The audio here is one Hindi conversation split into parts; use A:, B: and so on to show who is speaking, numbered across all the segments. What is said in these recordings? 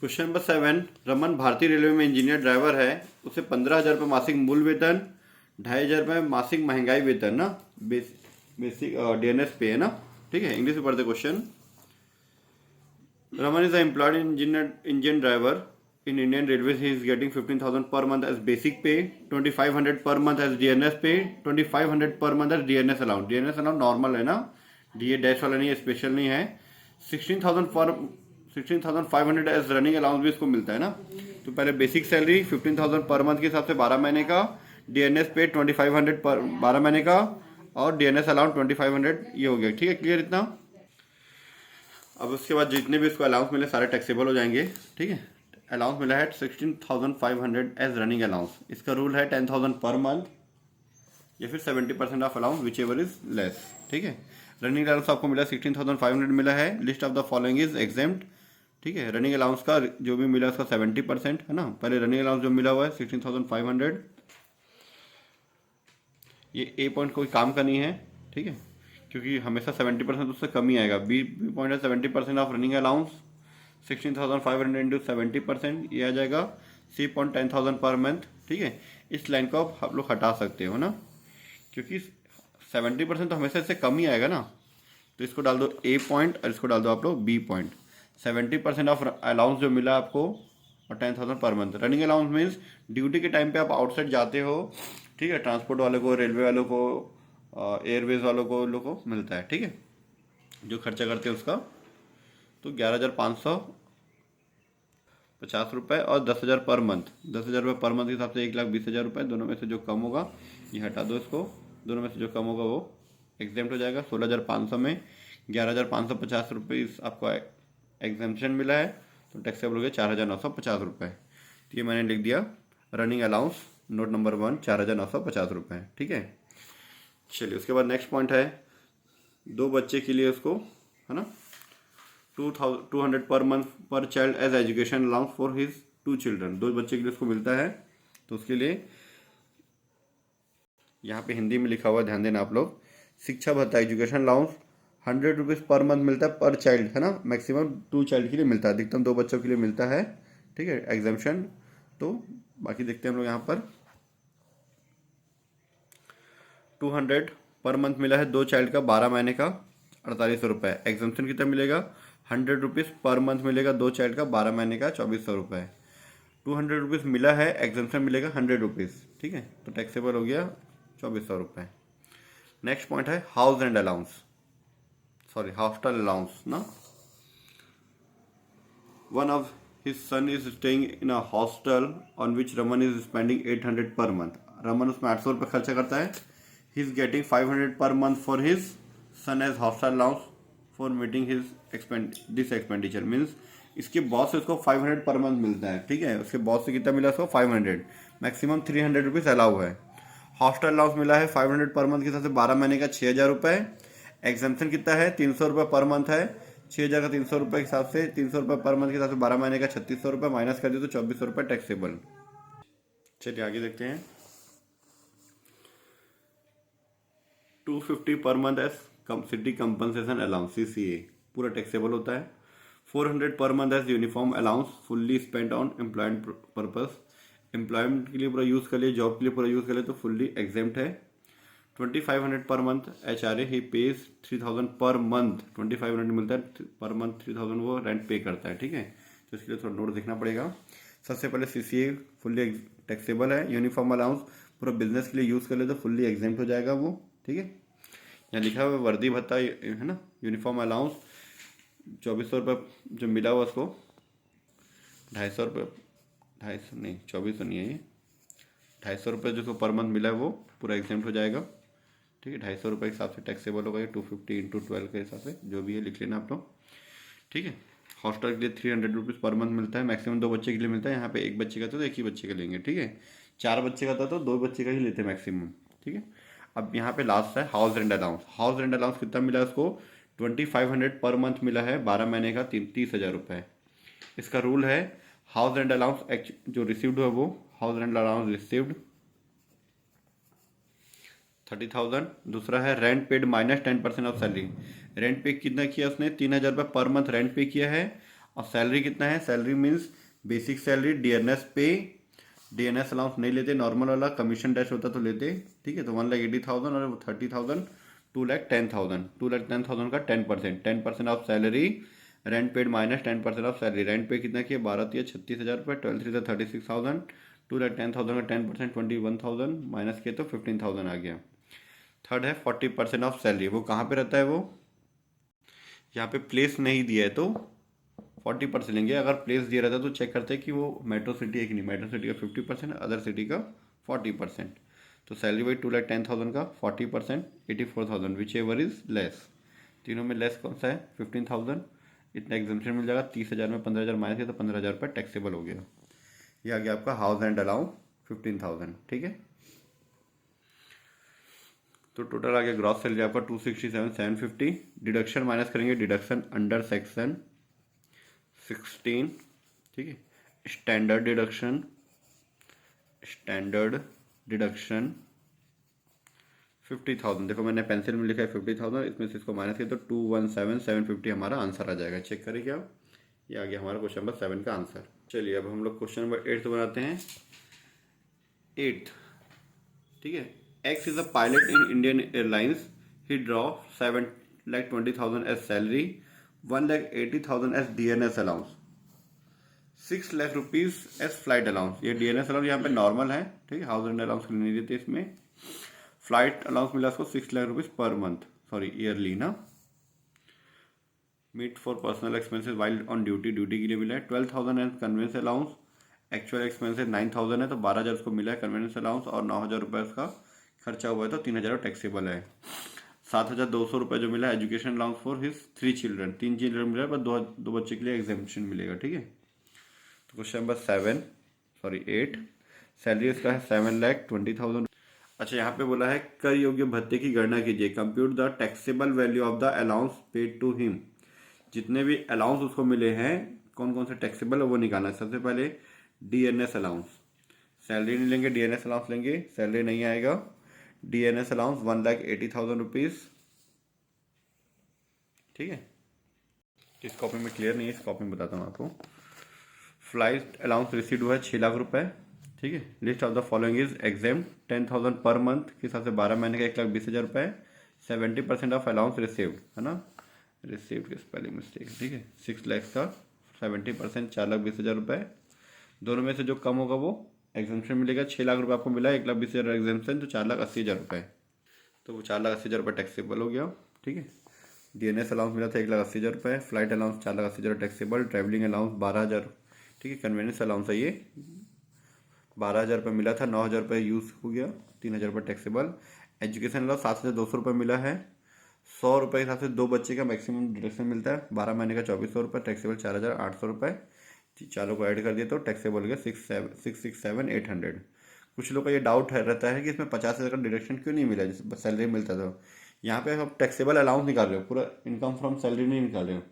A: Question number 7। रमन भारतीय रेलवे में इंजीनियर ड्राइवर है। उसे 15,000 रुपये मासिक मूल वेतन, 2,500 रुपये मासिक महंगाई वेतन ना बेसिक डीएनएस पे है ना। ठीक है, इंग्लिश में पढ़ते question. Raman is an employed engine driver in Indian Railways. He is getting 15,000 per month as basic pay, 2,500 per month as DNS pay, 2,500 per month as DNS allowance. DNS allowance normal है ना, DA डैश वाला नहीं है, स्पेशल नहीं है। 16,500 एज रनिंग अलाउंस भी इसको मिलता है ना। तो पहले बेसिक सैलरी 15,000 पर मंथ के हिसाब से 12 महीने का, DNS पे 2,500 पर 12 महीने का, और DNS अलाउंस 2,500। ये हो गया, ठीक है, क्लियर इतना। अब उसके बाद जितने भी इसको अलाउंस मिले सारे टैक्सेबल हो जाएंगे। ठीक है, अलाउंस मिला है 16,500 एज रनिंग अलाउंस। इसका रूल है 10,000 पर मंथ या फिर 70% of allowance, which ever is less. ठीक है, रनिंग अलाउंस आपको मिला 16,500 मिला है। List of the following is exempt. ठीक है, रनिंग अलाउंस का जो भी मिला उसका 70% है ना। पहले रनिंग अलाउंस जो मिला हुआ है 16,500, ये ए पॉइंट कोई काम का नहीं है। ठीक है, क्योंकि हमेशा 70% उससे कम ही आएगा। बी पॉइंट है 70% ऑफ रनिंग अलाउंस, 16,500 इंटू 70%, ये आ जाएगा। C point 10,000 per month. ठीक है, इस लाइन को आप लोग हटा सकते हो ना, क्योंकि 70% तो हमेशा इससे कम ही आएगा ना। तो इसको डाल दो ए पॉइंट और इसको डाल दो आप लोग बी पॉइंट। 70% ऑफ अलाउंस जो मिला आपको और 10,000 per month. Running allowance means duty के टाइम पे आप आउटसाइड जाते हो। ठीक है, ट्रांसपोर्ट वालों को, रेलवे वालों को, एयरवेज वालों को लोग को मिलता है। ठीक है, जो खर्चा करते हैं उसका। तो 11,550 रुपये और 10,000 पर मंथ। 10,000 रुपये पर मंथ के हिसाब से 1,20,000 रुपये। दोनों में से जो कम होगा ये हटा दो इसको, दोनों में से जो कम होगा वो एग्जेम्प्ट हो जाएगा। 16,500 में 11,550 रुपये आपको एग्जेम्पशन मिला है, तो टैक्सेबल हो गया 4,950 रुपये। तो ये मैंने लिख दिया रनिंग अलाउंस, नोट नंबर 1, 4,950 रुपये। ठीक है, चलिए उसके बाद नेक्स्ट पॉइंट है 2 बच्चे के लिए उसको है ना 200 per month per child as education allowance for his 2 children. 2 बच्चे के लिए उसको मिलता है, तो उसके लिए यहाँ पे हिंदी में लिखा हुआ, ध्यान देना आप लोग। शिक्षा भत्ता education allowance 100 rupees per month मिलता है पर चाइल्ड है ना। मैक्सिमम 2 चाइल्ड के लिए मिलता है, अधिकतम 2 बच्चों के लिए मिलता है। ठीक है, एग्जाम्पशन। तो बाकी देखते हैं हम लोग यहाँ पर 200 पर मंथ मिला है 2 चाइल्ड का, 12 महीने का, 4800 रुपये। एग्जाम्पशन कितना मिलेगा 100 रुपीज़ पर मंथ मिलेगा 2 चाइल्ड का, 12 महीने का, 2,400 रुपये। 200 रुपीज़ मिला है, एग्जाम्पशन मिलेगा 100 रुपीज़। ठीक है, तो टैक्सेबल हो गया 2,400 रुपये। नेक्स्ट पॉइंट है house rent allowance, sorry hostel allowance ना। One of his son is staying in a hostel on which Raman is spending 800 per month. Raman उसमें 800 रुपये खर्चा करता है। He is getting 500 per month for his son as hostel allowance for meeting his this expenditure. Means इसके बॉस से उसको 500 पर मंथ मिलता है। ठीक है, उसके बॉस से कितना मिला उसको 500, मैक्सिमम 300 रुपीज़ अलाउ है। हॉस्टल अलाउंस मिला है 500 पर मंथ के हिसाब से 12 महीने का 6,000 रुपये। एग्जाम्पशन कितना है 300 रुपये पर मंथ है। 6,000 का 300 रुपये के हिसाब से 300 रुपये पर मंथ के हिसाब से 12 महीने का 3,600 रुपये, माइनस कर दिए तो 2,400 रुपये टैक्सेबल। चलिए आगे देखते हैं। 250 per month as city compensation allowance CCA, पूरा टैक्सेबल होता है। 400 per month as uniform allowance fully spend on employment purpose. Employment के लिए पूरा यूज़ कर लिए, जॉब के लिए पूरा यूज़ कर लिए तो फुल्ली एग्जेम्प्ट है। 2,500 पर मंथ HRA, ही पेज 3,000 पर मंथ। 2,500 मिलता है पर मंथ, 3,000 वो रेंट पे करता है। ठीक है, तो इसके लिए थोड़ा नोट देखना पड़ेगा। सबसे पहले CCA फुल्ली टैक्सेबल है। यूनिफॉर्म अलाउंस पूरा बिजनेस के लिए यूज़ कर ले तो फुल्ली एग्जेम्प्ट हो जाएगा वो। ठीक है, यहाँ लिखा हुआ वर्दी भत्ता है ना। यूनिफॉर्म अलाउंस 2,400 रुपये जो मिला हुआ उसको 250 रुपये, 250 नहीं 2,400 नहीं है ये, 250 रुपये जो पर मंथ मिला है वो पूरा एग्जेम्प्ट हो जाएगा। ठीक है, 250 रुपये के हिसाब से टैक्सेबल होगा ये। 250 इंटू 12 के हिसाब से जो भी है लिख लेना आप लोग। ठीक है, हॉस्टल के लिए 300 रुपीज़ पर मंथ मिलता है, मैक्सिमम 2 बच्चे के लिए मिलता है। यहाँ पे 1 बच्चे का था तो 1 ही बच्चे का लेंगे। ठीक है, 4 बच्चे का था तो 2 बच्चे का ही लेते मैक्सिमम। ठीक है, अब यहाँ पे लास्ट है house rent allowance. House rent allowance कितना मिला है उसको 2,500 पर मंथ मिला है, 12 महीने का, 30,000 रुपये। इसका रूल है हाउस रेंट अलाउंस जो रिसीव्ड है वो हाउस रेंट अलाउंस रिसीव्ड 30,000। दूसरा है rent paid minus 10% of salary. Rent पे कितना किया उसने 3,000 रुपये पर मंथ रेंट पे किया है, और सैलरी कितना है, salary means basic salary, DNS पे, डीएनएस अलाउंस नहीं लेते, नॉर्मल वाला कमीशन डैश होता तो लेते, ठीक है। तो 1,80,000 और 30,000, 2,10,000, 2,10,000 का 10%, 10% of salary, rent paid minus 10% of salary. Rent पे कितना किया, 12,36,000 रुपये, 12,36,000, 2,10,000 का 10%, 21,000 माइनस किया तो 15,000 आ गया। थर्ड है 40% ऑफ सैलरी, वो कहाँ पे रहता है, वो यहाँ पे प्लेस नहीं दिया है तो 40% लेंगे। अगर प्लेस दिया रहता है तो चेक करते हैं कि वो मेट्रो सिटी है कि नहीं। मेट्रो सिटी का 50%, अदर सिटी का 40%। तो सैलरी वाइज 2,10,000 का 40%, 84,000, विच एवर इज लेस। तीनों में लेस कौन सा है, 15,000। इतना एग्जाम्पशन मिल जाएगा, 30,000 में 15,000 माइनस किया तो 15,000 रुपये टैक्सेबल हो गया। ये आ गया आपका हाउस एंड अलाउ 15,000, ठीक है। तो टोटल आ गया ग्रॉस सैलरी आपका 267,750। डिडक्शन माइनस करेंगे, डिडक्शन अंडर सेक्शन 16, ठीक है। स्टैंडर्ड डिडक्शन, स्टैंडर्ड डिडक्शन 50,000, देखो मैंने पेंसिल में लिखा है 50,000, इसमें से इसको माइनस किया तो 217,750 हमारा आंसर आ जाएगा। चेक करें क्या, ये आ गया हमारा क्वेश्चन नंबर 7 का आंसर। चलिए अब हम लोग क्वेश्चन नंबर 8 बनाते हैं। 8, ठीक है। X is a pilot in Indian Airlines. He draw 7,20,000 as salary, 1,80,000 as DNS allowance, 6 lakh rupees as flight allowance. ये DNS अलाउंस यहाँ पे नॉर्मल है, ठीक है, हाउस रेंट अलाउंस नहीं देते इसमें। फ्लाइट अलाउंस मिला उसको 6 lakh rupees per month, sorry yearly ना। Meet for personal expenses while on duty, duty के लिए मिला है। 12,000 as conveyance allowance, actual expenses 9,000 है तो 12,000 उसको मिला है कन्वेंस अलाउंस, और 9,000 रुपये उसका खर्चा हुआ है तो 3,000 टैक्सेबल है। 7,200 रुपये जो मिला education allowance for his 3 children, 3 children मिला है, बस दो बच्चे के लिए एग्जामिशन मिलेगा, ठीक है। तो क्वेश्चन नंबर 8, सैलरी इसका है 7,20,000। अच्छा, यहाँ पे बोला है कर योग्य भत्ते की गणना कीजिए, compute the taxable value of the allowance paid to him. जितने भी अलाउंस उसको मिले हैं कौन कौन से टैक्सेबल है वो निकालना है। सबसे पहले डीएनएस अलाउंस, सैलरी नहीं लेंगे, डीएनएस अलाउंस लेंगे, सैलरी नहीं आएगा। डीएनएस अलाउंस 1,80,000 रुपीज, ठीक है। इस कॉपी में क्लियर नहीं है, इस कॉपी में बताता हूँ आपको। फ्लाइट अलाउंस रिसीव हुआ है 6 लाख रुपए, ठीक है। List of the following is exam 10,000 per month के हिसाब से 12 महीने का 1,20,000 रुपये। 70% ऑफ अलाउंस रिसीव्ड है ना, रिसीव्ड की स्पेलिंग मिस्टेक, ठीक है। 6 लाख का 70% 4,20,000 रुपये। दोनों में से जो कम होगा वो एग्जाम्पशन मिलेगा। 6 लाख रुपये आपको मिला है, 1,20,000 एग्जाम्पशन, तो 4,80,000 रुपये, तो वो 4,80,000 रुपये टैक्सेबल हो गया, ठीक है। डीएनएस अलाउंस मिला था 1,80,000 रुपये, flight allowance 4,80,000 taxable, travelling allowance 12,000, ठीक है। कन्वीनियंस अलाउंस है ये 12,000 रुपये मिला था, 9,000 रुपये यूज़ हो गया, 3,000 रुपये टैक्सेबल। एजुकेशन अलाउंस 7,200 रुपये मिला है, 100 रुपये के हिसाब से 2 बच्चे का मैक्सिमम डिडक्शन मिलता है। 12 महीने का 2,400 रुपये, टैक्सेबल 4,800 रुपये। चारों को ऐड कर दिया तो टैक्सेबल हो गया 667,800। कुछ लोग का ये डाउट रहता है कि इसमें 50,000 का डिडक्शन क्यों नहीं मिला, जैसे सैलरी मिलता था। यहाँ पे आप टैक्सेबल अलाउंस निकाल रहे हो, पूरा इनकम फ्रॉम सैलरी नहीं निकाल रहे हो।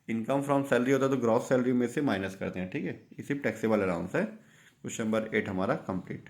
A: इनकम फ्रॉम सैलरी होता है तो ग्रॉस सैलरी में से माइनस करते हैं, ठीक है। ये सिर्फ टैक्सेबल अलाउंस है। क्वेश्चन नंबर 8 हमारा कंप्लीट।